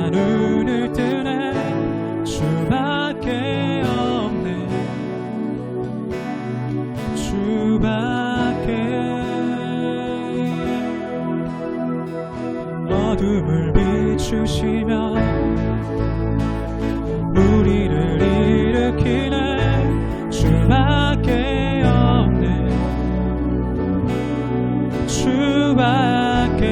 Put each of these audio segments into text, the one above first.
눈을 뜨네 주밖에 없네 주밖에 어둠을 비추시며 우리를 일으키네 주밖에 없네 주밖에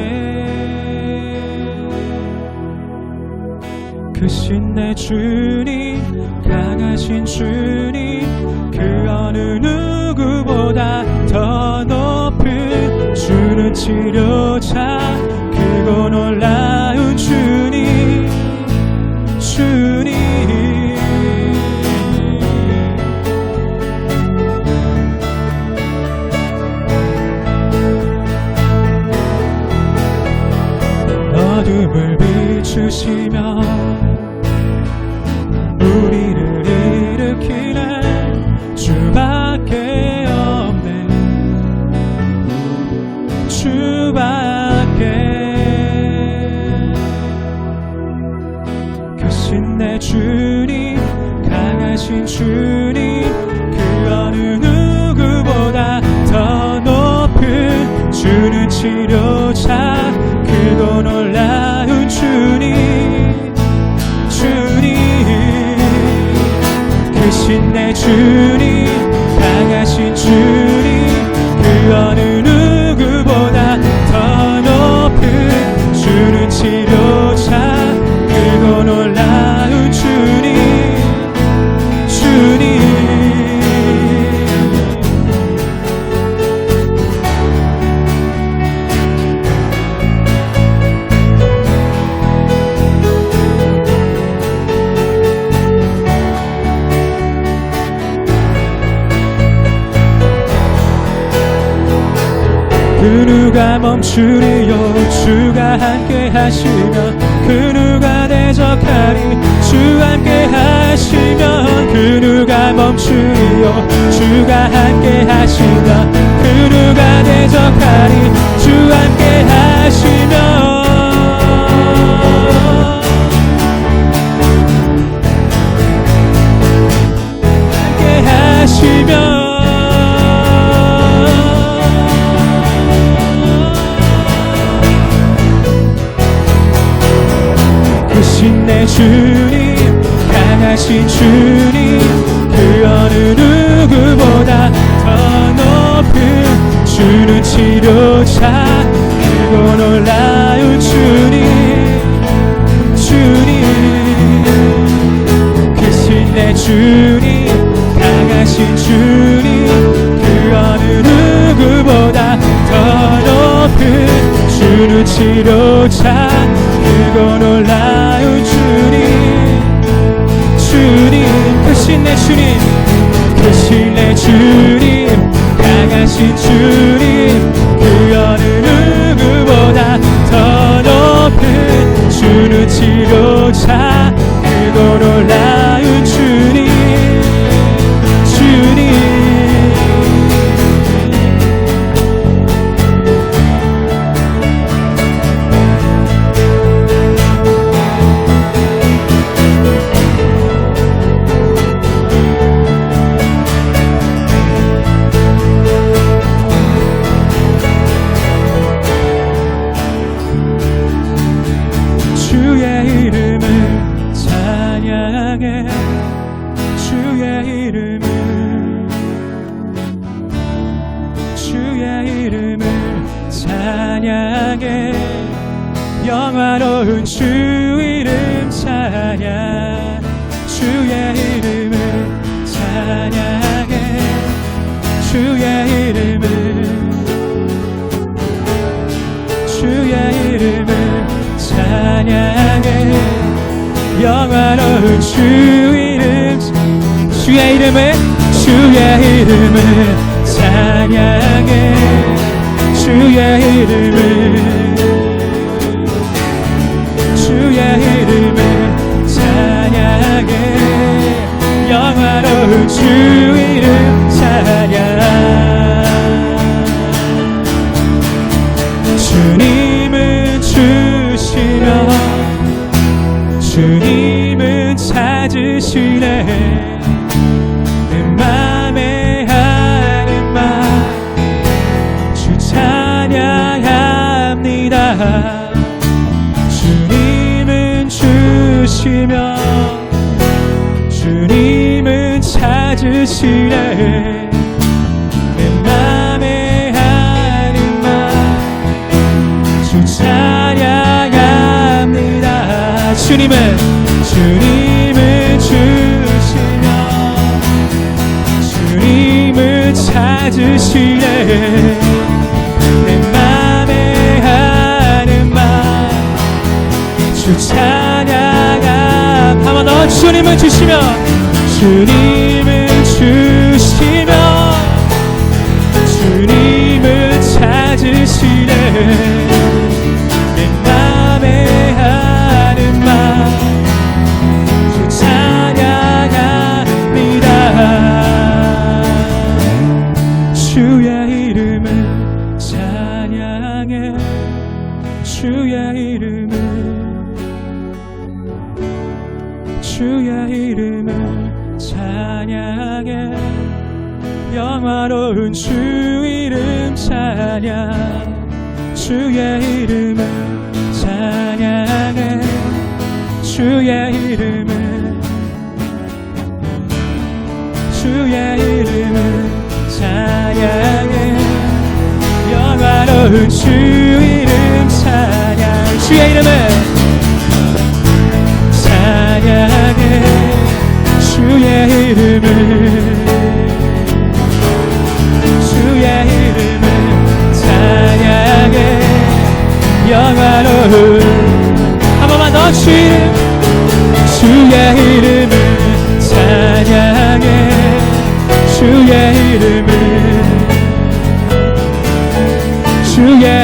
크신 내 주님 강하신 주님 그 어느 누구보다 더 높은 주는 치료자 크고 놀라운 주님 주님 어둠을 비추시며 우리를 일으키네 주밖에 없네 주밖에 크신 내 주님 강하신 주님 그 어느 누구보다 더 높은 주는 치료자 크고 놀라운 주님 주님 크신 내 주님 강하신 주님 그 어느 누구보다 더 높은 주는 치료자 크고 놀라운 주님 주님 그 누가 멈추리요 주가 함께 하시면 그 누가 대적하리 주 함께 하시면 그 누가 멈추리요 주가 함께 하시면 그 누가 대적하리 주 함께 하시면 함께 하시면 크신 내 주님 강하신 주님 그 어느 누구보다 더 높은 주는 치료자 크고 놀라운 주님 주님 크신 내 주님 강하신 주님 그 어느 누구보다 더 높은 주는 치료자 크고 놀라운 주님 주님 크신 내 주님 크신 내 주님 강하신 주님 그 어느 누구보다 더 높은 주는 치료자 크고 놀라운 주님 주님 주의 이름을 주 이름 찬양 주의 이름을 찬양해 주의 이름을 찬양해 영화로운 주 이름 주의 이름을 찬양해 주의 이름을 찬양해 영화로운 주 이름 찬양 주님은 주시며 주님은 찾으시네 내 맘에 하는 말 주 찬양합니다 주님은 주시며 주님은 찾으시네 내 맘에 하는 말 주 찬양합니다 주님은 주시며 주님은 찾으시네 내 맘에 하는 말 주 찬양함 한번 더 주님은 주시며 주님은 찾으시네 내 맘에 하는 말 주 찬양합니다 주의 이름을 찬양해 주의 이름을 찬양해 영화로운 주 이름 찬양 주의 이름을 찬양해 주의 이름을 찬양해 영화로운 주 이름 찬양 주의 이름을 찬양해 주의 이름을 찬양해 영화로운 한 번만 더 주의 이름을 찬양해 주의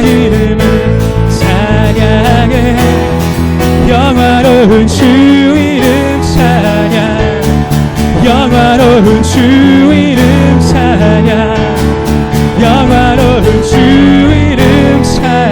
이름을 찬양해 영화로운 주 이름 찬양 영화로운 주 이름 찬양 영화로운 주 이름 찬양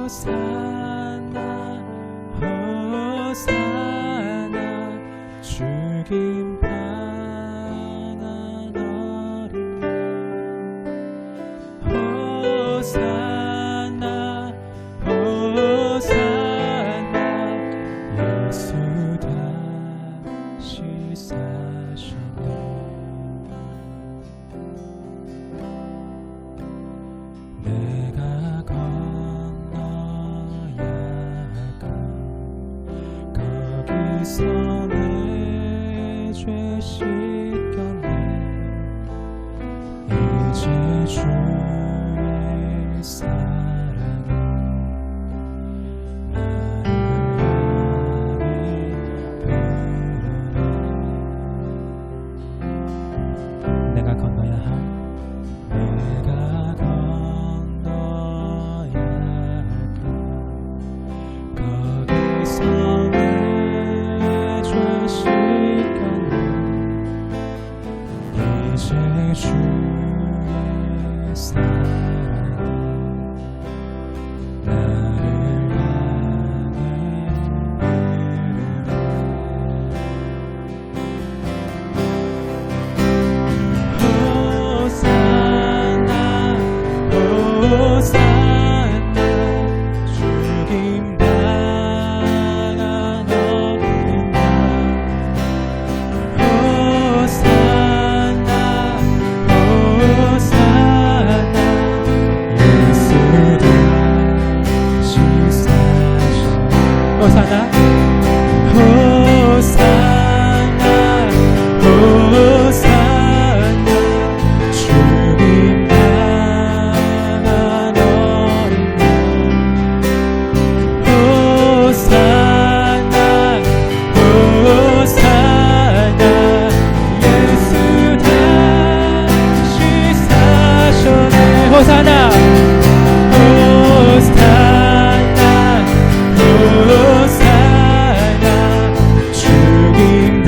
호산나 호산나 죽임 당한 어린 호산나 호산나 내 죄 씻겼네. 이제 주의 사랑이 나를 향해 내가 건너야 할 거기서 내 죄 씻겼네. 이제 주의 사랑이 나를 향해 호산나 호산나 죽임당한 어린 양 호산나 호산나 예수 다시 사신 호산나 호산나 호산나 죽임당한 어린 양 호산나 호산나 예수 다시 사셨네. 호산나 호산나 호산나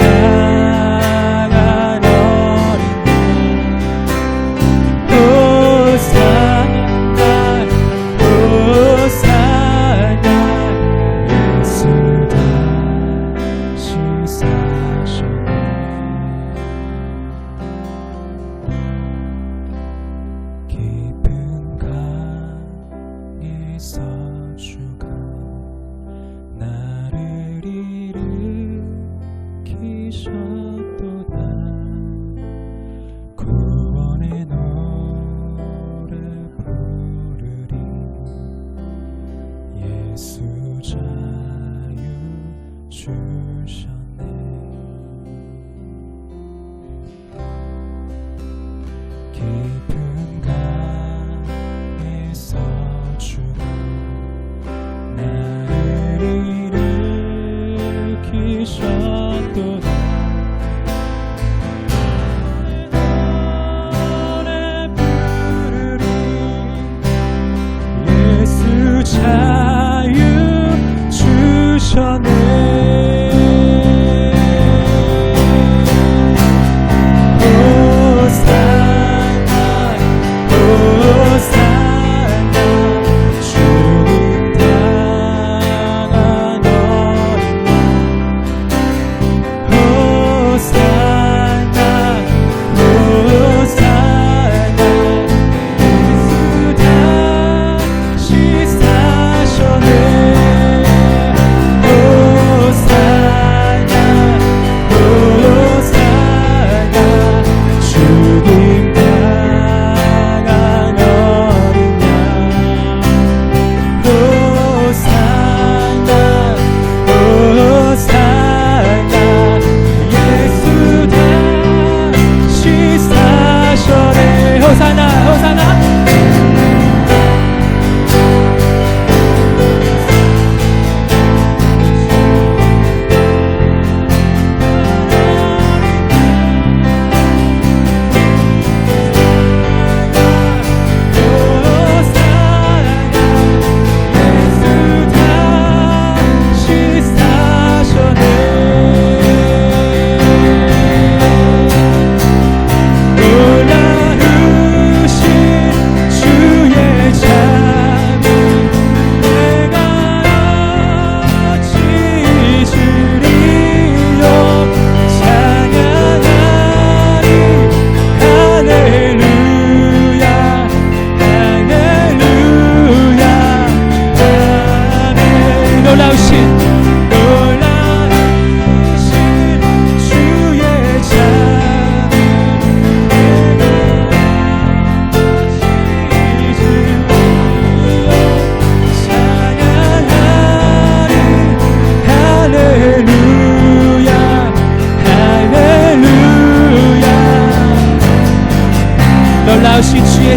죽임당한 어린 양 호산나 호산나 예수 다시 사셨네. 깊은 강에서 주가 나를 일으키셨도다. 구원의 노래 부르리. 예수 자유 주셨네. 깊은 강에서 주가 나를 일으키셨도다. 노래 부르리. 예수 자유 주셨네. 호산나 호산나 죽임당한 어린 양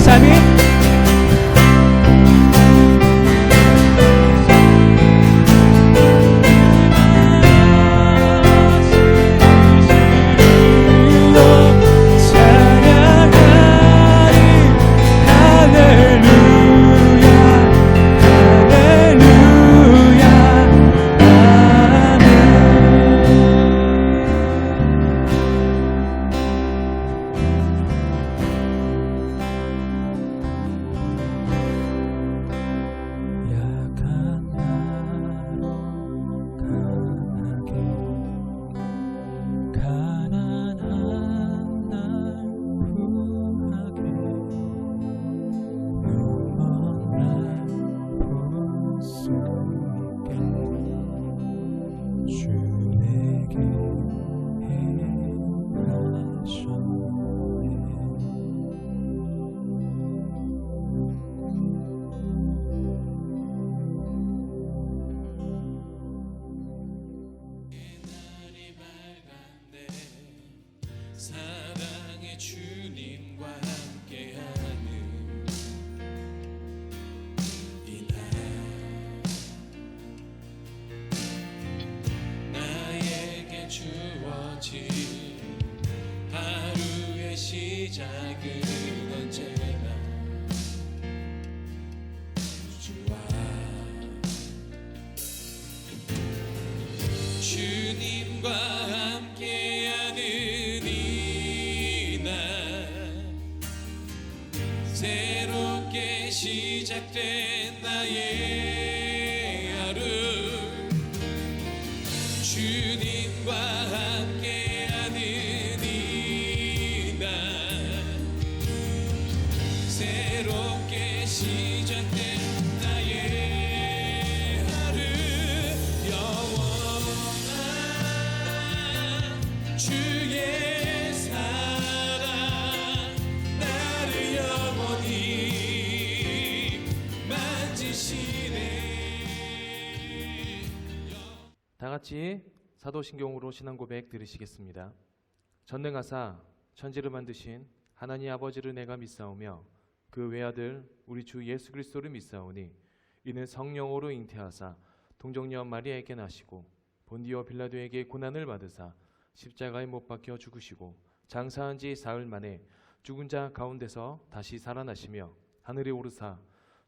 삶이 사랑의 주님과 함께하는 이날 나에게 주어진 하루의 시작은 언제나 주와 주님과 함께하는 새롭게 시작된 나의 하루 주님과 함께하는 이날 새롭게 시작된 나의 하루 영원한 주의 사랑 나를 영원히 만지시네. 다 같이 사도신경으로 신앙 고백 들으시겠습니다. 전능하사 천지를 만드신 하나님 아버지를 내가 믿사오며 그 외아들 우리 주 예수 그리스도를 믿사오니 이는 성령으로 잉태하사 동정녀 마리아에게 나시고 본디오 빌라도에게 고난을 받으사 십자가에 못 박혀 죽으시고 장사한 지 사흘 만에 죽은 자 가운데서 다시 살아나시며 하늘에 오르사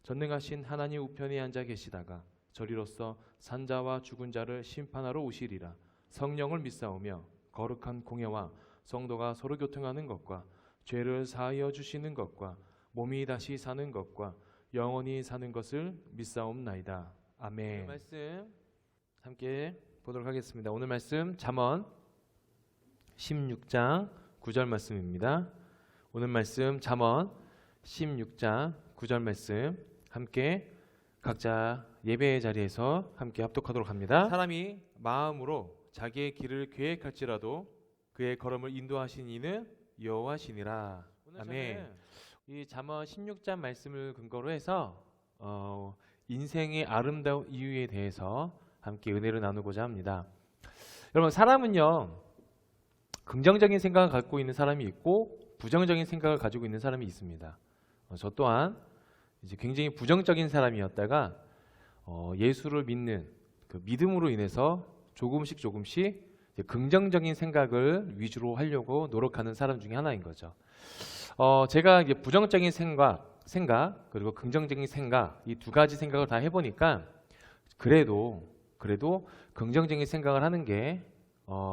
전능하신 하나님 우편에 앉아 계시다가 저리로서 산자와 죽은 자를 심판하러 오시리라. 성령을 믿사오며 거룩한 공예와 성도가 서로 교통하는 것과 죄를 사하여 주시는 것과 몸이 다시 사는 것과 영원히 사는 것을 믿사옵나이다. 아멘. 오늘 말씀 함께 보도록 하겠습니다. 오늘 말씀 잠언 16장 9절 말씀입니다. 오늘 말씀 잠언 16장 9절 말씀 함께 각자 예배의 자리에서 함께 합독하도록 합니다. 사람이 마음으로 자기의 길을 계획할지라도 그의 걸음을 인도하신 이는 여호와시니라. 아멘. 이 잠언 16장 말씀을 근거로 해서 인생의 아름다운 이유에 대해서 함께 은혜를 나누고자 합니다. 여러분, 사람은요 긍정적인 생각을 갖고 있는 사람이 있고 부정적인 생각을 가지고 있는 사람이 있습니다. 저 또한 이제 굉장히 부정적인 사람이었다가 예수를 믿는 그 믿음으로 인해서 조금씩 이제 긍정적인 생각을 위주로 하려고 노력하는 사람 중에 하나인 거죠. 제가 이제 부정적인 생각 그리고 긍정적인 생각 이 두 가지 생각을 다 해보니까 그래도 긍정적인 생각을 하는 게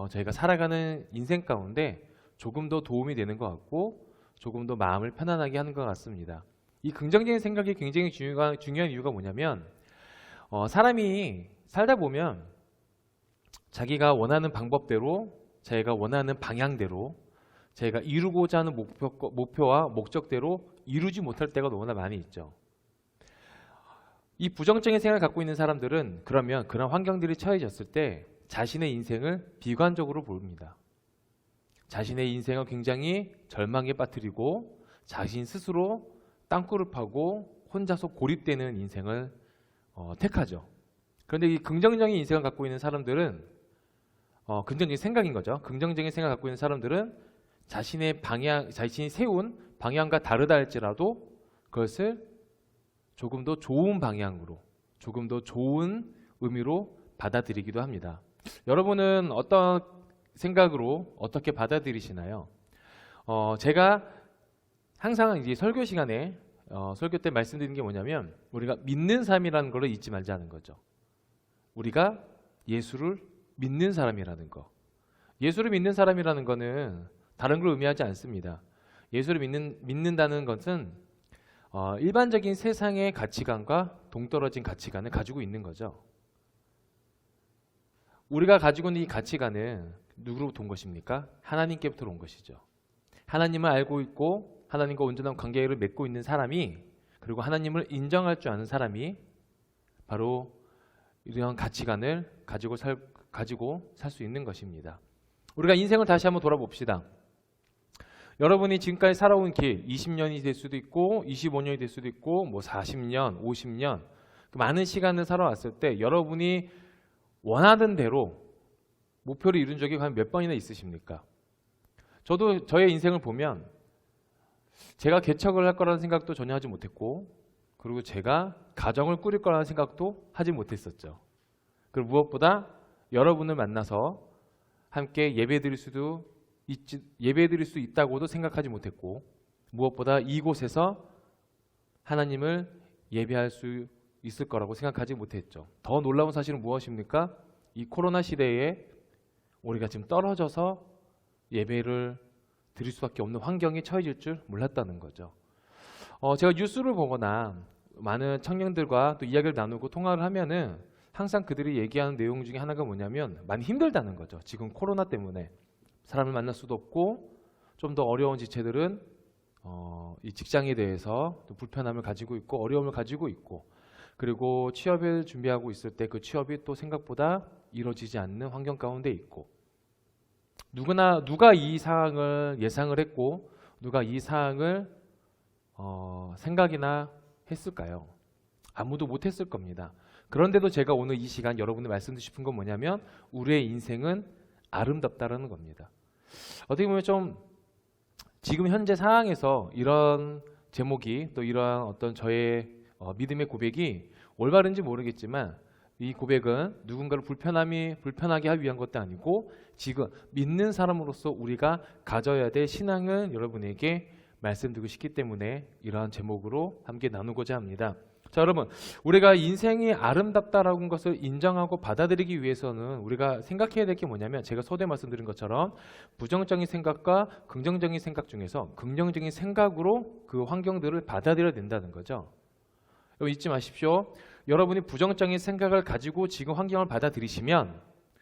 저희가 살아가는 인생 가운데 조금 더 도움이 되는 것 같고 조금 더 마음을 편안하게 하는 것 같습니다. 이 긍정적인 생각이 굉장히 중요한 이유가 뭐냐면 사람이 살다 보면 자기가 원하는 방법대로 자기가 원하는 방향대로 자기가 이루고자 하는 목표와 목적대로 이루지 못할 때가 너무나 많이 있죠. 이 부정적인 생각을 갖고 있는 사람들은 그러면 그런 환경들이 처해졌을 때 자신의 인생을 비관적으로 봅니다. 자신의 인생을 굉장히 절망에 빠뜨리고 자신 스스로 땅굴을 파고 혼자서 고립되는 인생을 택하죠. 그런데 이 긍정적인 인생을 갖고 있는 사람들은 긍정적인 생각인 거죠. 긍정적인 생각을 갖고 있는 사람들은 자신이 세운 방향과 다르다 할지라도 그것을 조금 더 좋은 방향으로, 조금 더 좋은 의미로 받아들이기도 합니다. 여러분은 어떤 생각으로 어떻게 받아들이시나요? 제가 항상 이제 설교 시간에 설교 때 말씀드리는 게 뭐냐면 우리가 믿는 삶이라는 걸 잊지 말자는 거죠. 우리가 예수를 믿는 사람이라는 거. 예수를 믿는 사람이라는 거는 다른 걸 의미하지 않습니다. 예수를 믿는다는 것은 일반적인 세상의 가치관과 동떨어진 가치관을 가지고 있는 거죠. 우리가 가지고 있는 이 가치관은 누구로부터 온 것입니까? 하나님께부터 온 것이죠. 하나님을 알고 있고 하나님과 온전한 관계를 맺고 있는 사람이, 그리고 하나님을 인정할 줄 아는 사람이 바로 이러한 가치관을 가지고 살 수 있는 것입니다. 우리가 인생을 다시 한번 돌아봅시다. 여러분이 지금까지 살아온 길, 20년이 될 수도 있고 25년이 될 수도 있고 뭐 40년, 50년 많은 시간을 살아왔을 때 여러분이 원하던 대로 목표를 이룬 적이 과연 몇 번이나 있으십니까? 저도 저의 인생을 보면 제가 개척을 할 거라는 생각도 전혀 하지 못했고, 그리고 제가 가정을 꾸릴 거라는 생각도 하지 못했었죠. 그리고 무엇보다 여러분을 만나서 함께 예배드릴 수 있다고도 생각하지 못했고, 무엇보다 이곳에서 하나님을 예배할 수 있을 거라고 생각하지 못했죠. 더 놀라운 사실은 무엇입니까? 이 코로나 시대에 우리가 지금 떨어져서 예배를 드릴 수밖에 없는 환경에 처해질 줄 몰랐다는 거죠. 제가 뉴스를 보거나 많은 청년들과 또 이야기를 나누고 통화를 하면은 항상 그들이 얘기하는 내용 중에 하나가 뭐냐면 많이 힘들다는 거죠. 지금 코로나 때문에 사람을 만날 수도 없고, 좀 더 어려운 지체들은 이 직장에 대해서 또 불편함을 가지고 있고 어려움을 가지고 있고, 그리고 취업을 준비하고 있을 때 그 취업이 또 생각보다 이루어지지 않는 환경 가운데 있고, 누가 이 사항을 예상을 했고 누가 이 사항을 생각이나 했을까요? 아무도 못했을 겁니다. 그런데도 제가 오늘 이 시간 여러분들 말씀드리고 싶은 건 뭐냐면 우리의 인생은 아름답다라는 겁니다. 어떻게 보면 좀 지금 현재 상황에서 이런 제목이, 또 이러한 어떤 저의 믿음의 고백이 올바른지 모르겠지만, 이 고백은 누군가를 불편하게 하기 위한 것도 아니고 지금 믿는 사람으로서 우리가 가져야 될 신앙을 여러분에게 말씀드리고 싶기 때문에 이러한 제목으로 함께 나누고자 합니다. 자, 여러분, 우리가 인생이 아름답다라는 것을 인정하고 받아들이기 위해서는 우리가 생각해야 될 게 뭐냐면, 제가 서두에 말씀드린 것처럼 부정적인 생각과 긍정적인 생각 중에서 긍정적인 생각으로 그 환경들을 받아들여야 된다는 거죠. 여러분 잊지 마십시오. 여러분이 부정적인 생각을 가지고 지금 환경을 받아들이시면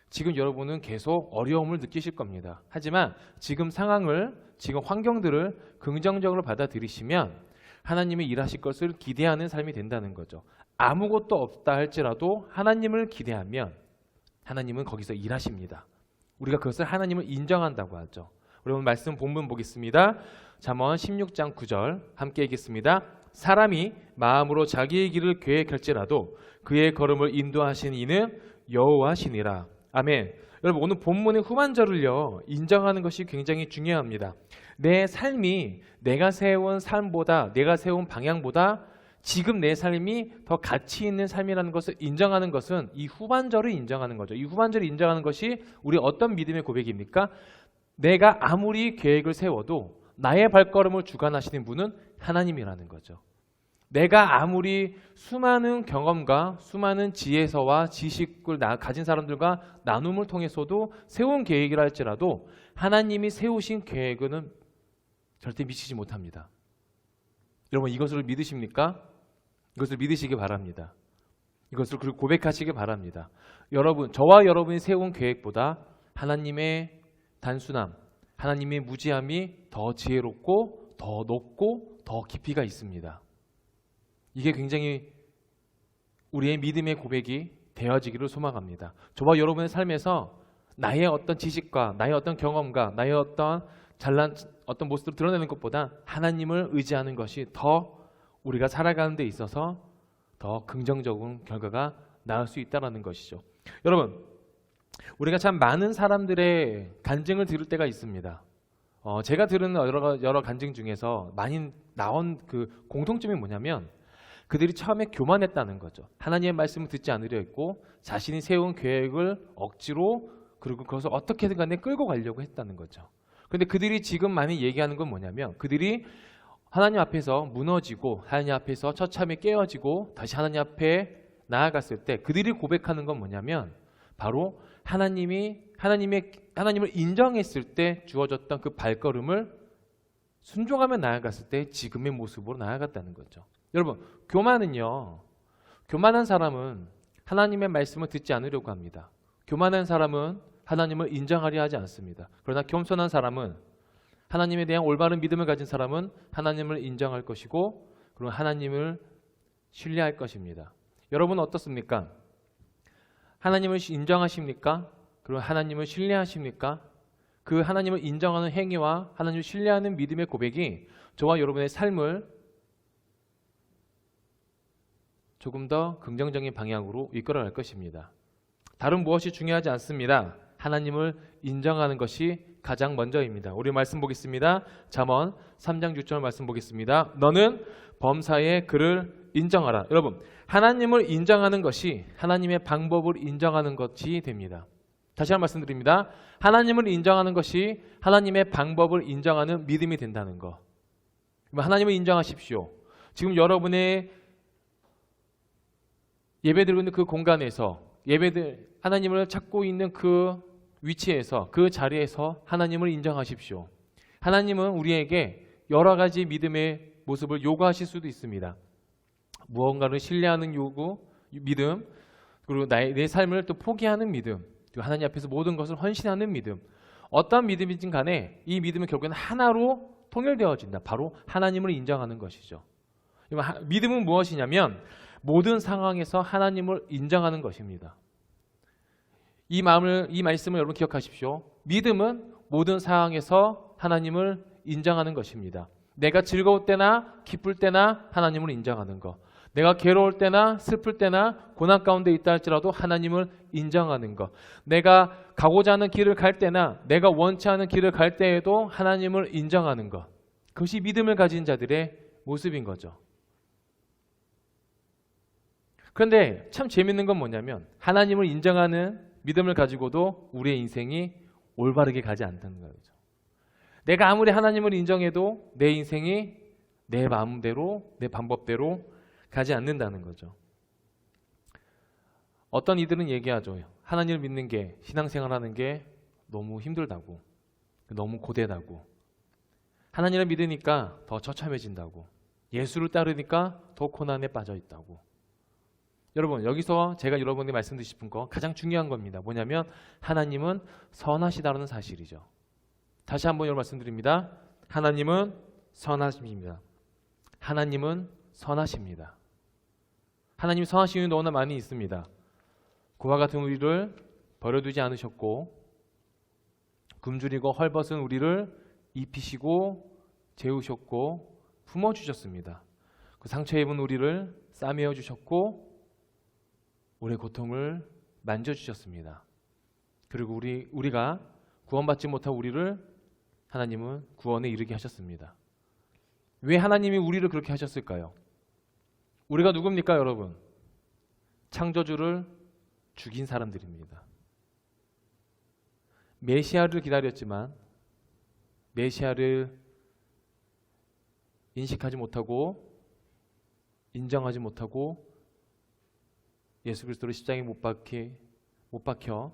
지금 여러분은 계속 어려움을 느끼실 겁니다. 하지만 지금 상황을, 지금 환경들을 긍정적으로 받아들이시면 하나님이 일하실 것을 기대하는 삶이 된다는 거죠. 아무것도 없다 할지라도 하나님을 기대하면 하나님은 거기서 일하십니다. 우리가 그것을 하나님을 인정한다고 하죠. 여러분 말씀 본문 보겠습니다. 잠언 16장 9절 함께 읽겠습니다. 사람이 마음으로 자기의 길을 계획할지라도 그의 걸음을 인도하신 이는 여호와시니라. 아멘. 여러분 오늘 본문의 후반절을요 인정하는 것이 굉장히 중요합니다. 내 삶이 내가 세운 삶보다, 내가 세운 방향보다 지금 내 삶이 더 가치 있는 삶이라는 것을 인정하는 것은 이 후반절을 인정하는 거죠. 이 후반절을 인정하는 것이 우리 어떤 믿음의 고백입니까? 내가 아무리 계획을 세워도 나의 발걸음을 주관하시는 분은 하나님이라는 거죠. 내가 아무리 수많은 경험과 수많은 지혜서와 지식을 가진 사람들과 나눔을 통해서도 세운 계획이라 할지라도 하나님이 세우신 계획은 절대 미치지 못합니다. 여러분 이것을 믿으십니까? 이것을 믿으시기 바랍니다. 이것을 고백하시기 바랍니다. 여러분, 저와 여러분이 세운 계획보다 하나님의 단순함, 하나님의 무지함이 더 지혜롭고 더 높고 더 깊이가 있습니다. 이게 굉장히 우리의 믿음의 고백이 되어지기를 소망합니다. 저와 여러분의 삶에서 나의 어떤 지식과 나의 어떤 경험과 나의 어떤 잘난 어떤 모습을 드러내는 것보다 하나님을 의지하는 것이 더 우리가 살아가는 데 있어서 더 긍정적인 결과가 나올 수 있다는 것이죠. 여러분, 우리가 참 많은 사람들의 간증을 들을 때가 있습니다. 제가 들은 여러 간증 중에서 많이 나온 그 공통점이 뭐냐면 그들이 처음에 교만했다는 거죠. 하나님의 말씀을 듣지 않으려 했고 자신이 세운 계획을 억지로 그리고 그것을 어떻게든 간에 끌고 가려고 했다는 거죠. 그런데 그들이 지금 많이 얘기하는 건 뭐냐면 그들이 하나님 앞에서 무너지고 하나님 앞에서 처참히 깨어지고 다시 하나님 앞에 나아갔을 때 그들이 고백하는 건 뭐냐면 바로 하나님을 인정했을 때 주어졌던 그 발걸음을 순종하며 나아갔을 때 지금의 모습으로 나아갔다는 거죠. 여러분, 교만한 사람은 하나님의 말씀을 듣지 않으려고 합니다. 교만한 사람은 하나님을 인정하려 하지 않습니다. 그러나 겸손한 사람은 하나님에 대한 올바른 믿음을 가진 사람은 하나님을 인정할 것이고 그리고 하나님을 신뢰할 것입니다. 여러분은 어떻습니까? 하나님을 인정하십니까? 그리고 하나님을 신뢰하십니까? 그 하나님을 인정하는 행위와 하나님을 신뢰하는 믿음의 고백이 저와 여러분의 삶을 조금 더 긍정적인 방향으로 이끌어갈 것입니다. 다른 무엇이 중요하지 않습니다. 하나님을 인정하는 것이 가장 먼저입니다. 우리 말씀 보겠습니다. 잠언 3장 6절 말씀 보겠습니다. 너는 범사에 그를 인정하라. 여러분, 하나님을 인정하는 것이 하나님의 방법을 인정하는 것이 됩니다. 다시 한번 말씀드립니다. 하나님을 인정하는 것이 하나님의 방법을 인정하는 믿음이 된다는 거. 하나님을 인정하십시오. 지금 여러분의 예배드리고 있는 그 공간에서 하나님을 찾고 있는 그 위치에서 그 자리에서 하나님을 인정하십시오. 하나님은 우리에게 여러 가지 믿음의 모습을 요구하실 수도 있습니다. 무언가를 신뢰하는 믿음, 그리고 내 삶을 또 포기하는 믿음, 그리고 하나님 앞에서 모든 것을 헌신하는 믿음. 어떠한 믿음이든 간에 이 믿음은 결국에는 하나로 통일되어진다. 바로 하나님을 인정하는 것이죠. 믿음은 무엇이냐면 모든 상황에서 하나님을 인정하는 것입니다. 이 말씀을 여러분 기억하십시오. 믿음은 모든 상황에서 하나님을 인정하는 것입니다. 내가 즐거울 때나 기쁠 때나 하나님을 인정하는 것. 내가 괴로울 때나 슬플 때나 고난 가운데 있다 할지라도 하나님을 인정하는 것. 내가 가고자 하는 길을 갈 때나 내가 원치 않은 길을 갈 때에도 하나님을 인정하는 것. 그것이 믿음을 가진 자들의 모습인 거죠. 그런데 참 재밌는 건 뭐냐면 하나님을 인정하는 믿음을 가지고도 우리의 인생이 올바르게 가지 않다는 거죠. 내가 아무리 하나님을 인정해도 내 인생이 내 마음대로 내 방법대로 가지 않는다는 거죠. 어떤 이들은 얘기하죠. 하나님을 믿는 게 신앙생활하는 게 너무 힘들다고, 너무 고되다고, 하나님을 믿으니까 더 처참해진다고, 예수를 따르니까 더 고난에 빠져 있다고. 여러분, 여기서 제가 여러분에게 말씀드리고 싶은 거 가장 중요한 겁니다. 뭐냐면 하나님은 선하시다는 사실이죠. 다시 한번 여러분 말씀드립니다. 하나님은 선하십니다. 하나님은 선하십니다. 하나님이 선하신 이유는 너무나 많이 있습니다. 그와 같은 우리를 버려두지 않으셨고 굶주리고 헐벗은 우리를 입히시고 재우셨고 품어주셨습니다. 그 상처 입은 우리를 싸매어 주셨고 우리의 고통을 만져주셨습니다. 그리고 우리가 구원받지 못한 우리를 하나님은 구원에 이르게 하셨습니다. 왜 하나님이 우리를 그렇게 하셨을까요? 우리가 누굽니까, 여러분? 창조주를 죽인 사람들입니다. 메시아를 기다렸지만 메시아를 인식하지 못하고 인정하지 못하고 예수 그리스도를 십자가에 못 박혀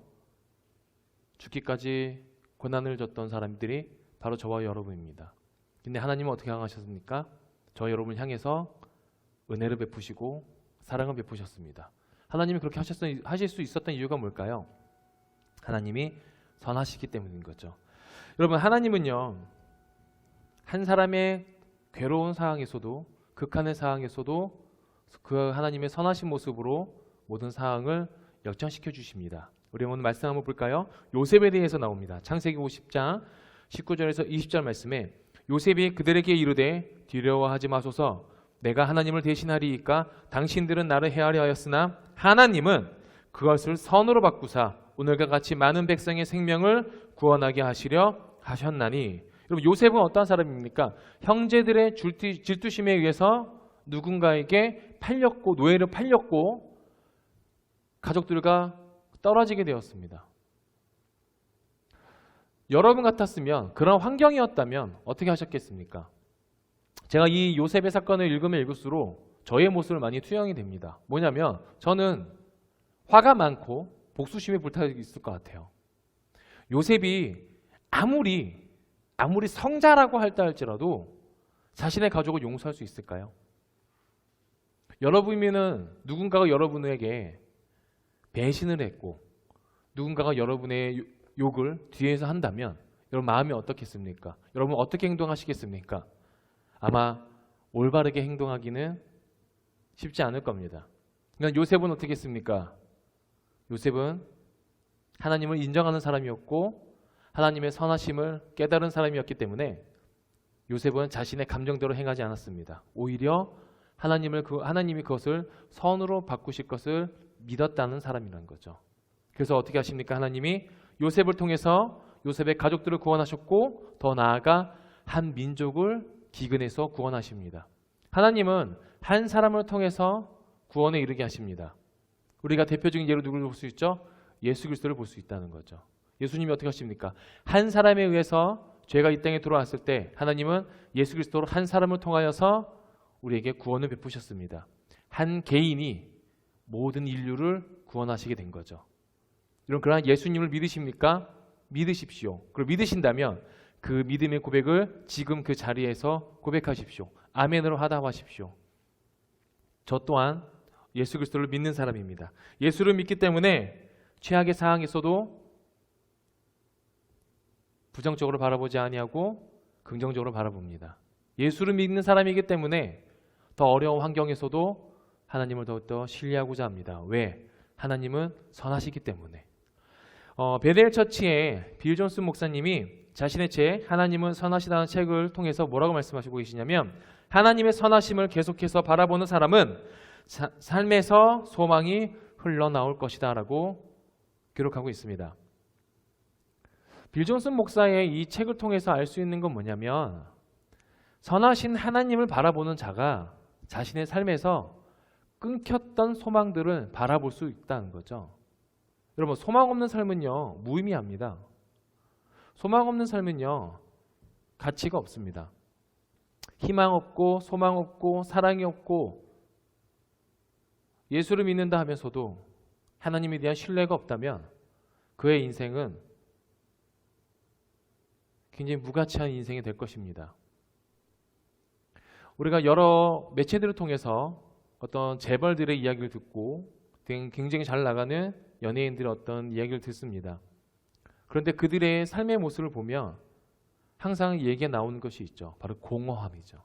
죽기까지 고난을 줬던 사람들이 바로 저와 여러분입니다. 근데 하나님은 어떻게 행하셨습니까? 저와 여러분을 향해서 은혜를 베푸시고 사랑을 베푸셨습니다. 하나님이 그렇게 하실 수 있었던 이유가 뭘까요? 하나님이 선하시기 때문인 거죠. 여러분, 하나님은요, 한 사람의 괴로운 상황에서도 극한의 상황에서도 그 하나님의 선하신 모습으로 모든 상황을 역전시켜 주십니다. 우리 오늘 말씀 한번 볼까요? 요셉에 대해서 나옵니다. 창세기 50장 19절에서 20절 말씀에 요셉이 그들에게 이르되 두려워하지 마소서 내가 하나님을 대신하리이까 당신들은 나를 해하려 하였으나 하나님은 그것을 선으로 바꾸사 오늘과 같이 많은 백성의 생명을 구원하게 하시려 하셨나니. 여러분 요셉은 어떤 사람입니까? 형제들의 질투심에 의해서 누군가에게 팔렸고 노예를 팔렸고 가족들과 떨어지게 되었습니다. 여러분 같았으면 그런 환경이었다면 어떻게 하셨겠습니까? 제가 이 요셉의 사건을 읽으면 읽을수록 저의 모습을 많이 투영이 됩니다. 뭐냐면 저는 화가 많고 복수심에 불타고 있을 것 같아요. 요셉이 아무리 성자라고 할지라도 자신의 가족을 용서할 수 있을까요? 여러분이면 누군가가 여러분에게 배신을 했고 누군가가 여러분의 욕을 뒤에서 한다면 여러분 마음이 어떻겠습니까? 여러분 어떻게 행동하시겠습니까? 아마 올바르게 행동하기는 쉽지 않을 겁니다. 그러니까 요셉은 어떻게 했습니까? 요셉은 하나님을 인정하는 사람이었고 하나님의 선하심을 깨달은 사람이었기 때문에 요셉은 자신의 감정대로 행하지 않았습니다. 오히려 하나님이 그것을 선으로 바꾸실 것을 믿었다는 사람이라는 거죠. 그래서 어떻게 하십니까? 하나님이 요셉을 통해서 요셉의 가족들을 구원하셨고 더 나아가 한 민족을 기근에서 구원하십니다. 하나님은 한 사람을 통해서 구원에 이르게 하십니다. 우리가 대표적인 예로 누구를 볼 수 있죠? 예수 그리스도를 볼 수 있다는 거죠. 예수님이 어떻게 하십니까? 한 사람에 의해서 죄가 이 땅에 들어왔을 때 하나님은 예수 그리스도로 한 사람을 통하여서 우리에게 구원을 베푸셨습니다. 한 개인이 모든 인류를 구원하시게 된 거죠. 여러분 그러나 예수님을 믿으십니까? 믿으십시오. 그리고 믿으신다면 그 믿음의 고백을 지금 그 자리에서 고백하십시오. 아멘으로 하답하십시오. 저 또한 예수 그리스도를 믿는 사람입니다. 예수를 믿기 때문에 최악의 상황에서도 부정적으로 바라보지 아니하고 긍정적으로 바라봅니다. 예수를 믿는 사람이기 때문에 더 어려운 환경에서도 하나님을 더욱더 신뢰하고자 합니다. 왜? 하나님은 선하시기 때문에. 베델 처치의 빌 존슨 목사님이 자신의 책 하나님은 선하시다는 책을 통해서 뭐라고 말씀하시고 계시냐면 하나님의 선하심을 계속해서 바라보는 사람은 삶에서 소망이 흘러나올 것이다 라고 기록하고 있습니다. 빌 존슨 목사의 이 책을 통해서 알 수 있는 건 뭐냐면 선하신 하나님을 바라보는 자가 자신의 삶에서 끊겼던 소망들을 바라볼 수 있다는 거죠. 여러분 소망 없는 삶은요 무의미합니다. 소망 없는 삶은요 가치가 없습니다. 희망 없고 소망 없고 사랑이 없고 예수를 믿는다 하면서도 하나님에 대한 신뢰가 없다면 그의 인생은 굉장히 무가치한 인생이 될 것입니다. 우리가 여러 매체들을 통해서 어떤 재벌들의 이야기를 듣고 굉장히 잘 나가는 연예인들의 어떤 이야기를 듣습니다. 그런데 그들의 삶의 모습을 보면 항상 얘기가 나오는 것이 있죠. 바로 공허함이죠.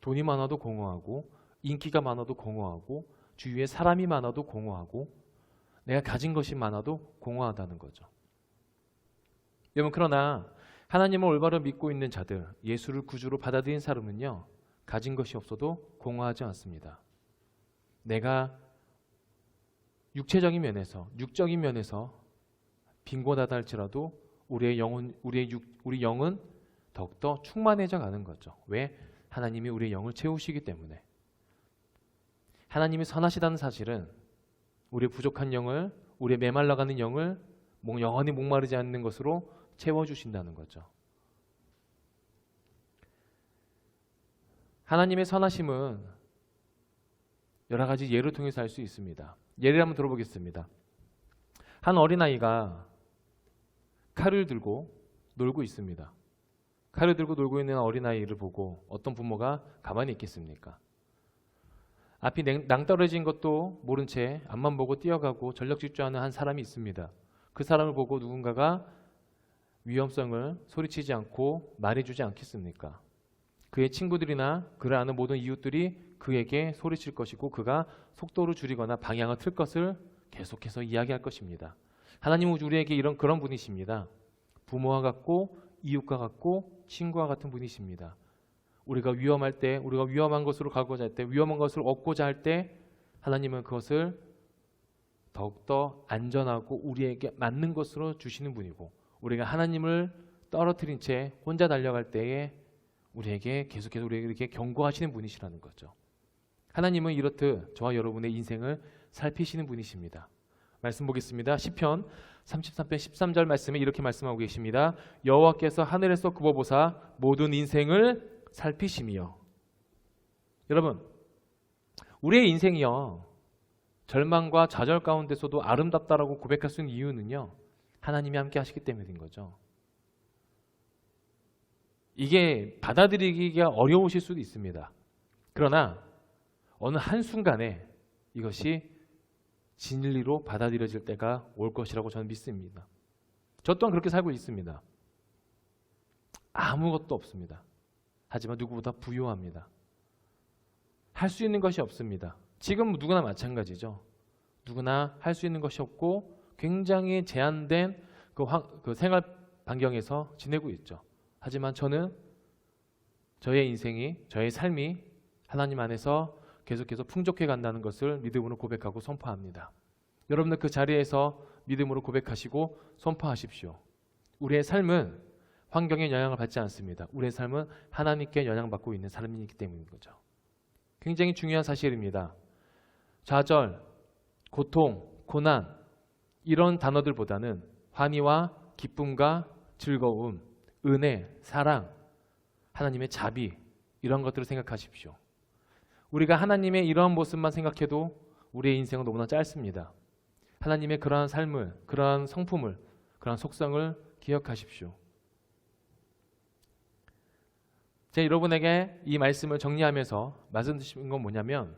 돈이 많아도 공허하고 인기가 많아도 공허하고 주위에 사람이 많아도 공허하고 내가 가진 것이 많아도 공허하다는 거죠. 여러분 그러나 하나님을 올바로 믿고 있는 자들, 예수를 구주로 받아들인 사람은요 가진 것이 없어도 공허하지 않습니다. 내가 육적인 면에서 빈곤하다 할지라도 우리 영은 더욱더 충만해져 가는 거죠. 왜? 하나님이 우리의 영을 채우시기 때문에. 하나님이 선하시다는 사실은 우리의 부족한 영을, 우리의 메말라가는 영을 영원히 목마르지 않는 것으로 채워주신다는 거죠. 하나님의 선하심은 여러 가지 예를 통해서 알 수 있습니다. 예를 한번 들어보겠습니다. 한 어린아이가 칼을 들고 놀고 있습니다. 칼을 들고 놀고 있는 어린아이를 보고 어떤 부모가 가만히 있겠습니까? 앞이 낭떠러진 것도 모른 채 앞만 보고 뛰어가고 전력 질주하는 한 사람이 있습니다. 그 사람을 보고 누군가가 위험성을 소리치지 않고 말해주지 않겠습니까? 그의 친구들이나 그를 아는 모든 이웃들이 그에게 소리칠 것이고 그가 속도를 줄이거나 방향을 틀 것을 계속해서 이야기할 것입니다. 하나님은 우리에게 그런 분이십니다. 부모와 같고 이웃과 같고 친구와 같은 분이십니다. 우리가 위험할 때, 우리가 위험한 것으로 가고자 할 때, 위험한 것을 얻고자 할 때 하나님은 그것을 더욱더 안전하고 우리에게 맞는 것으로 주시는 분이고 우리가 하나님을 떨어뜨린 채 혼자 달려갈 때에 우리에게 계속해서 우리에게 경고하시는 분이시라는 거죠. 하나님은 이렇듯 저와 여러분의 인생을 살피시는 분이십니다. 말씀 보겠습니다. 시편 33편 13절 말씀에 이렇게 말씀하고 계십니다. 여호와께서 하늘에서 굽어보사 모든 인생을 살피시며. 여러분, 우리의 인생이요, 절망과 좌절 가운데서도 아름답다라고 고백할 수 있는 이유는요, 하나님이 함께 하시기 때문인 거죠. 이게 받아들이기가 어려우실 수도 있습니다. 그러나 어느 한순간에 이것이 진리로 받아들여질 때가 올 것이라고 저는 믿습니다. 저 또한 그렇게 살고 있습니다. 아무것도 없습니다. 하지만 누구보다 부유합니다. 할 수 있는 것이 없습니다. 지금 누구나 마찬가지죠. 누구나 할 수 있는 것이 없고 굉장히 제한된 그 생활 반경에서 지내고 있죠. 하지만 저는 저의 인생이, 저의 삶이 하나님 안에서 계속해서 풍족해 간다는 것을 믿음으로 고백하고 선포합니다. 여러분들 그 자리에서 믿음으로 고백하시고 선포하십시오. 우리의 삶은 환경에 영향을 받지 않습니다. 우리의 삶은 하나님께 영향받고 있는 삶이기 때문인 거죠. 굉장히 중요한 사실입니다. 좌절, 고통, 고난 이런 단어들보다는 환희와 기쁨과 즐거움, 은혜, 사랑, 하나님의 자비 이런 것들을 생각하십시오. 우리가 하나님의 이러한 모습만 생각해도 우리의 인생은 너무나 짧습니다. 하나님의 그러한 삶을, 그러한 성품을, 그러한 속성을 기억하십시오. 제가 여러분에게 이 말씀을 정리하면서 말씀드린 건 뭐냐면,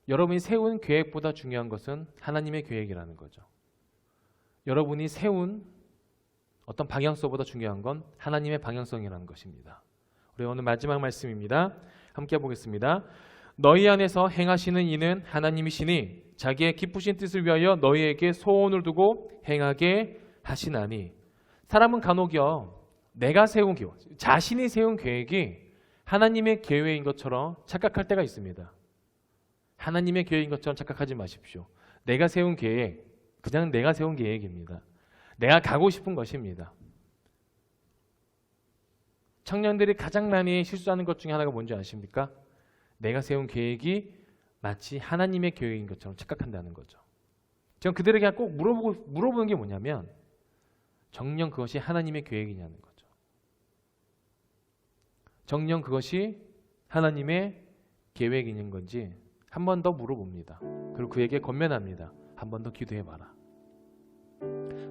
여러분이 세운 계획보다 중요한 것은 하나님의 계획이라는 거죠. 여러분이 세운 어떤 방향성보다 중요한 건 하나님의 방향성이라는 것입니다. 우리 오늘 마지막 말씀입니다. 함께 보겠습니다. 너희 안에서 행하시는 이는 하나님이시니 자기의 기쁘신 뜻을 위하여 너희에게 소원을 두고 행하게 하시나니. 사람은 간혹요, 내가 세운 계획, 자신이 세운 계획이 하나님의 계획인 것처럼 착각할 때가 있습니다. 하나님의 계획인 것처럼 착각하지 마십시오. 내가 세운 계획, 그냥 내가 세운 계획입니다. 내가 가고 싶은 것입니다. 청년들이 가장 많이 실수하는 것 중에 하나가 뭔지 아십니까? 내가 세운 계획이 마치 하나님의 계획인 것처럼 착각한다는 거죠. 저는 그들에게 꼭 물어보는 게 뭐냐면, 정녕 그것이 하나님의 계획이냐는 거죠. 정녕 그것이 하나님의 계획인 건지 한 번 더 물어봅니다. 그리고 그에게 권면합니다. 한 번 더 기도해봐라.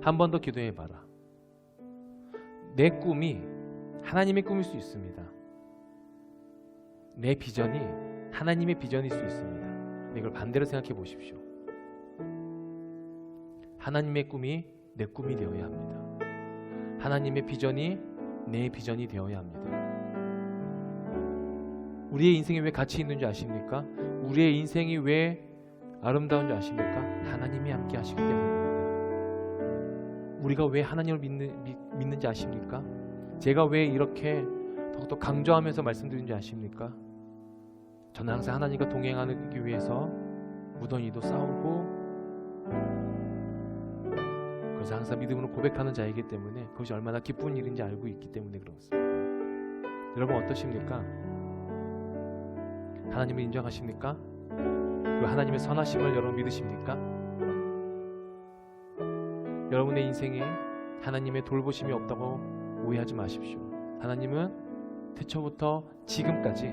한 번 더 기도해봐라. 내 꿈이 하나님의 꿈일 수 있습니다. 내 비전이 하나님의 비전일 수 있습니다. 이걸 반대로 생각해 보십시오. 하나님의 꿈이 내 꿈이 되어야 합니다. 하나님의 비전이 내 비전이 되어야 합니다. 우리의 인생이 왜 가치 있는 줄 아십니까? 우리의 인생이 왜 아름다운 줄 아십니까? 하나님이 함께 하시기 때문입니다. 우리가 왜 하나님을 믿는지 아십니까? 제가 왜 이렇게 더욱더 강조하면서 말씀드리는지 아십니까? 저는 항상 하나님과 동행하기 위해서 무던히도 싸우고, 그래서 항상 믿음으로 고백하는 자이기 때문에 그것이 얼마나 기쁜 일인지 알고 있기 때문에 그렇습니다. 여러분 어떠십니까? 하나님을 인정하십니까? 그 하나님의 선하심을 여러분 믿으십니까? 여러분의 인생에 하나님의 돌보심이 없다고 오해하지 마십시오. 하나님은 태초부터 지금까지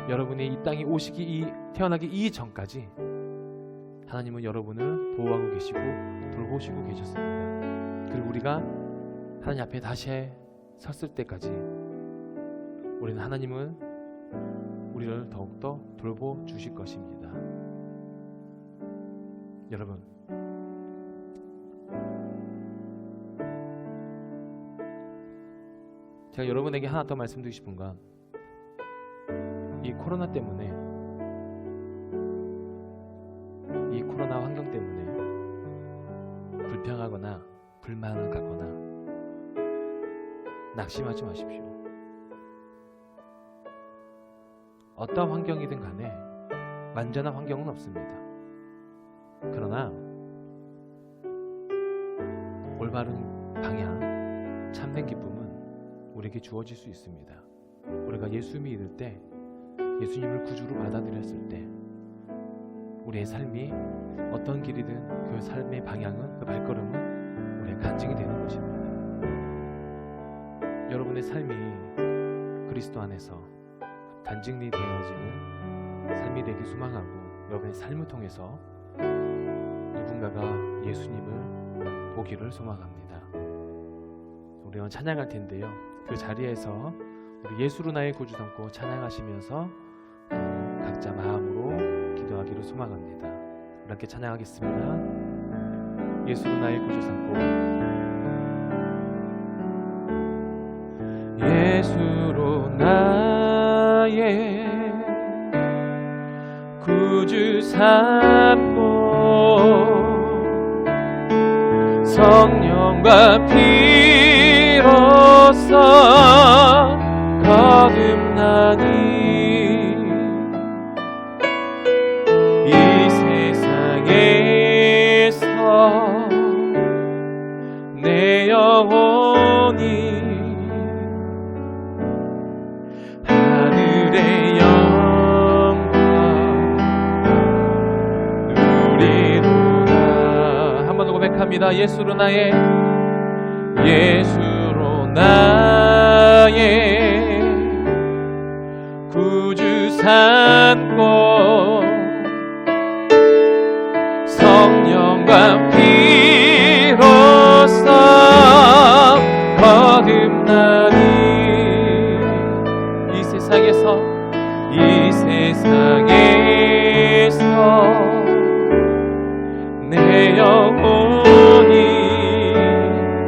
여러분이 이 땅에 태어나기 이전까지 하나님은 여러분을 보호하고 계시고 돌보시고 계셨습니다. 그리고 우리가 하나님 앞에 다시 섰을 때까지 우리는 하나님은 우리를 더욱더 돌보주실 것입니다. 여러분, 제가 여러분에게 하나 더 말씀드리고 싶은 건, 이 코로나 때문에, 이 코로나 환경 때문에 불평하거나 불만을 갖거나 낙심하지 마십시오. 어떤 환경이든 간에 완전한 환경은 없습니다. 그러나 올바른 방향, 참된 기쁨은 우리에게 주어질 수 있습니다. 우리가 예수 믿을 때, 예수님을 구주로 받아들였을 때 우리의 삶이 어떤 길이든 그 삶의 방향은, 그 발걸음은 우리의 간증이 되는 것입니다. 여러분의 삶이 그리스도 안에서 간증이 되어지는 삶이 되기 소망하고, 여러분의 삶을 통해서 누군가가 예수님을 보기를 소망합니다. 우리는 찬양할 텐데요, 그 자리에서 우리 예수로 나의 구주 삼고 찬양하시면서 각자 마음으로 기도하기를 소망합니다. 우리 함께 찬양하겠습니다. 예수로 나의 구주 삼고, 예수로 나의 구주 삼고 성령과 피로써 거듭나니 이 세상에서 내 영혼이 하늘의 영광 누리로다. 한 번 더 고백합니다. 예수로 나의 구주 삼고 성령과 피로써 거듭나니 이 세상에서 내 영혼이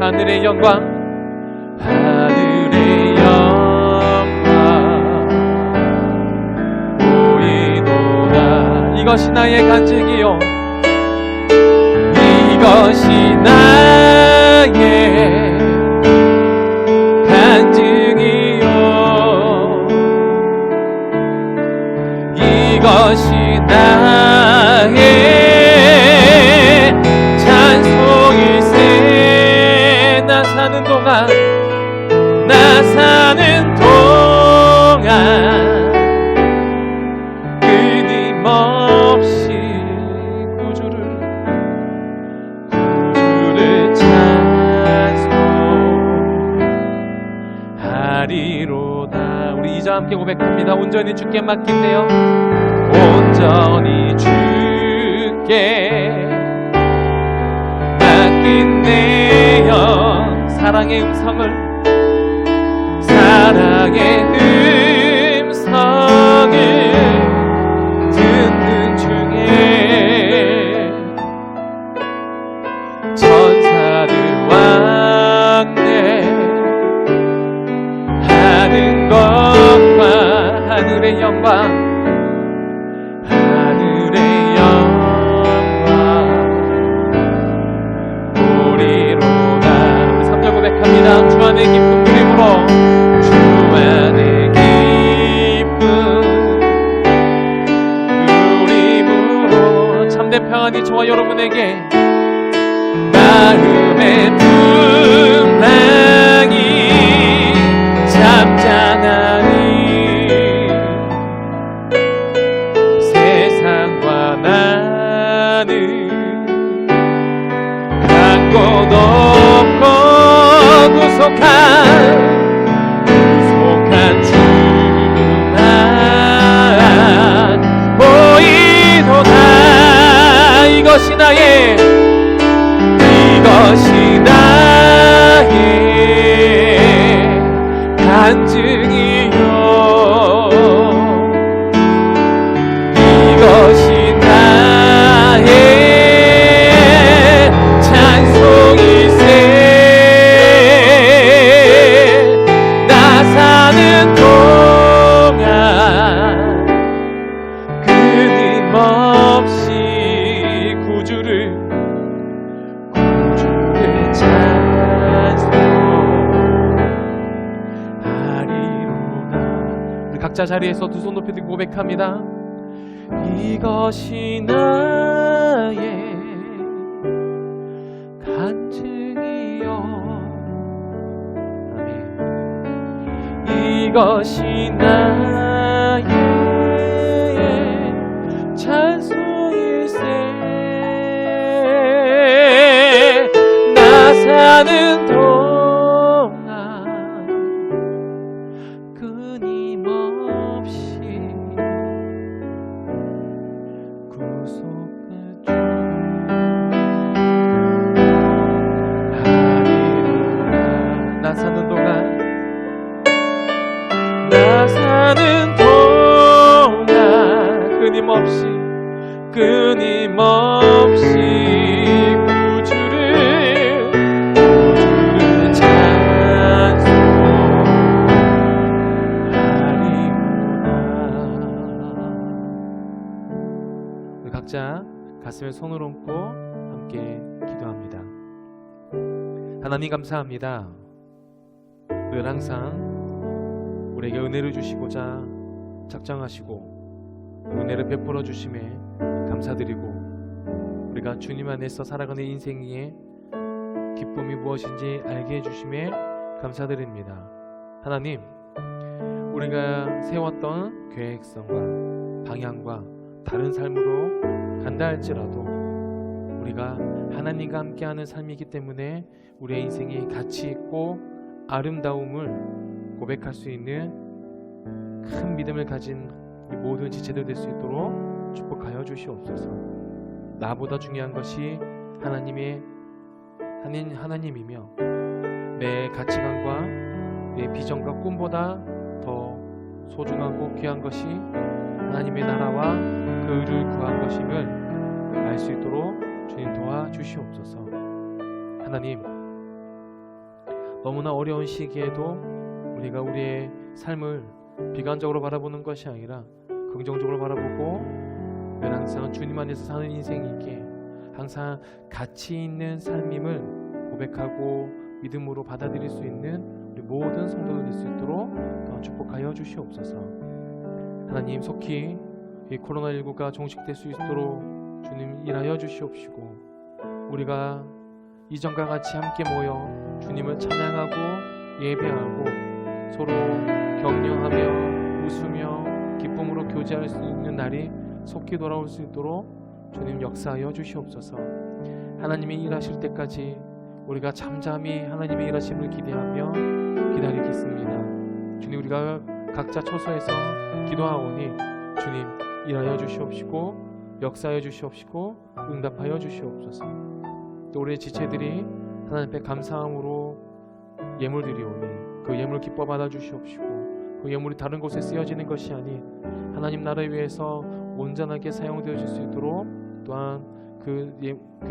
하늘의 영광 보이노라. 이것이 나의 간증이요, 이것이 나의 간증이요, 이것이 나의 찬송일세. 나 사는 동안 끊임없이 구주를 찬송하리로다. 우리 이제 함께 고백합니다. 온전히 주께 맡긴대요. 온전히 주께 맡긴대요. 사랑의 음성을 듣는 중에 천사들 왕래하는 것과 하늘의 영광 보리로다. 3절 고백합니다. 주 안의 기쁨 누림으로, 주 안의 기쁨 누림으로. 참된 평안이 저와 여러분에게 마음의 풍랑이 잠잠하니 세상과 나는 간 곳 없고 구속한 주만 보이도다. 이것이 나의 간증이요, 이것이 나의 찬송일세. 나 사는 동안 끊임없이 구주를 찬송하리로다. 우리 각자 자리에서 두 손 높이 들고 고백합니다. 이것이 나의 간증이요, 이것이 나의 찬송일세. 나 사는 동안 끊임없이 구속을 하리로라. 나 사는 동안 끊임없이 구주를 찬송하리로다. 우리 각자 가슴에 손을 얹고 함께 기도합니다. 하나님 감사합니다. 늘 항상 우리에게 은혜를 주시고자 작정하시고 은혜를 베풀어 주심에 감사드리고 우리가 주님 안에서 살아가는 인생의 기쁨이 무엇인지 알게 해주심에 감사드립니다. 하나님, 우리가 세웠던 계획성과 방향과 다른 삶으로 간다 할지라도 우리가 하나님과 함께하는 삶이기 때문에 우리의 인생이 가치 있고 아름다움을 고백할 수 있는 큰 믿음을 가진 모든 지체들 될 수 있도록 축복하여 주시옵소서. 나보다 중요한 것이 하나님이며 내 가치관과 내 비전과 꿈보다 더 소중하고 귀한 것이 하나님의 나라와 그 의를 구한 것임을 알 수 있도록 주님 도와주시옵소서. 하나님, 너무나 어려운 시기에도 우리가 우리의 삶을 비관적으로 바라보는 것이 아니라 긍정적으로 바라보고 늘 항상 주님 안에서 사는 인생이기에 항상 가치 있는 삶임을 고백하고 믿음으로 받아들일 수 있는 우리 모든 성도들 될 수 있도록 축복하여 주시옵소서. 하나님, 속히 이 코로나19가 종식될 수 있도록 주님 일하여 주시옵시고 우리가 이전과 같이 함께 모여 주님을 찬양하고 예배하고 서로 격려하며 웃으며 기쁨으로 교제할 수 있는 날이 속히 돌아올 수 있도록 주님 역사하여 주시옵소서. 하나님이 일하실 때까지 우리가 잠잠히 하나님의 일하심을 기대하며 기다리겠습니다. 주님, 우리가 각자 처소에서 기도하오니 주님 일하여 주시옵시고 역사하여 주시옵시고 응답하여 주시옵소서. 또 우리의 지체들이 하나님 앞에 감사함으로 예물 드리오니 그 예물 기뻐 받아 주시옵시고 그 예물이 다른 곳에 쓰여지는 것이 아닌 하나님 나라를 위해서 온전하게 사용되어질 수 있도록 또한 그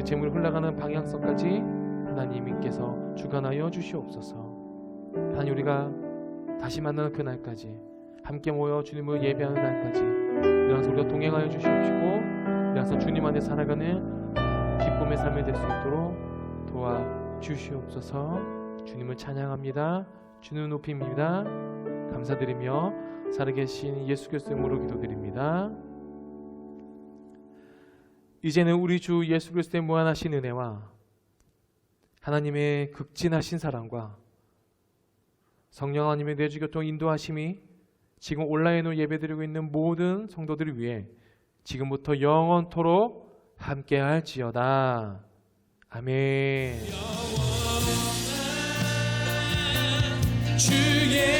재물이 흘러가는 방향성까지 하나님께서 주관하여 주시옵소서. 하나님, 우리가 다시 만나는 그날까지 함께 모여 주님을 예배하는 날까지 이랑서 우리가 동행하여 주시옵시고 이랑서 주님 안에 살아가는 기쁨의 삶이 될 수 있도록 도와주시옵소서. 주님을 찬양합니다. 주님을 높입니다. 감사드리며 살아계신 예수 그리스도의 이름으로 기도드립니다. 이제는 우리 주 예수 그리스도의 무한하신 은혜와 하나님의 극진하신 사랑과 성령 하나님의 내주교통 인도하심이 지금 온라인으로 예배드리고 있는 모든 성도들을 위해 지금부터 영원토록 함께할지어다. 아멘. 주의